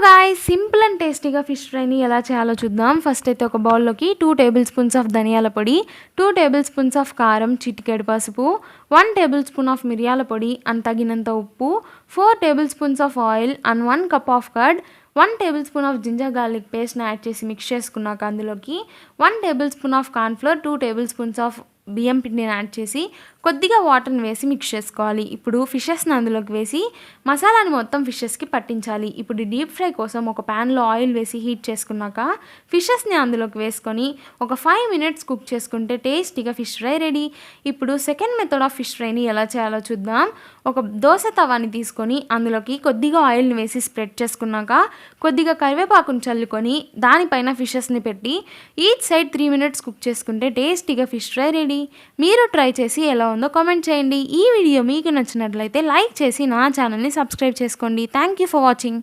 Guys, simple and టేస్టీగా fish ఫ్రైని ఎలా చేయాలో చూద్దాం. ఫస్ట్ అయితే ఒక బౌల్లోకి 2 టేబుల్ స్పూన్స్ ఆఫ్ ధనియాల పొడి, 2 టేబుల్ స్పూన్స్ ఆఫ్ కారం, చిటికెడు పసుపు, 1 టేబుల్ స్పూన్ ఆఫ్ మిరియాల పొడి అండ్ తగినంత ఉప్పు, 4 table spoons of oil and 1 cup of curd, 1 table spoon of ginger garlic పేస్ట్ని యాడ్ చేసి మిక్స్ చేసుకున్నాక అందులోకి 1 table spoon of cornflour, 2 table spoons of బియ్యం పిండిని యాడ్ చేసి కొద్దిగా వాటర్ని వేసి మిక్స్ చేసుకోవాలి. ఇప్పుడు ఫిషెస్ని అందులోకి వేసి మసాలాని మొత్తం ఫిషెస్కి పట్టించాలి. ఇప్పుడు డీప్ ఫ్రై కోసం ఒక ప్యాన్లో ఆయిల్ వేసి హీట్ చేసుకున్నాక ఫిషెస్ని అందులోకి వేసుకొని ఒక 5 మినిట్స్ కుక్ చేసుకుంటే టేస్టీగా ఫిష్ ఫ్రై రెడీ. ఇప్పుడు సెకండ్ మెథడ్ ఆఫ్ ఫిష్ ఫ్రైని ఎలా చేయాలో చూద్దాం. ఒక దోశ తవాని తీసుకొని అందులోకి కొద్దిగా ఆయిల్ని వేసి స్ప్రెడ్ చేసుకున్నాక కొద్దిగా కరివేపాకుని చల్లుకొని దానిపైన ఫిషెస్ని పెట్టి ఈచ్ సైడ్ 3 మినిట్స్ కుక్ చేసుకుంటే టేస్టీగా ఫిష్ ఫ్రై రెడీ. మీరు ట్రై చేసి ఎలా ఉందో కామెంట్ చేయండి. ఈ వీడియో మీకు నచ్చినట్లయితే లైక్ చేసి నా ఛానల్ని సబ్స్క్రైబ్ చేసుకోండి. Thank you for watching.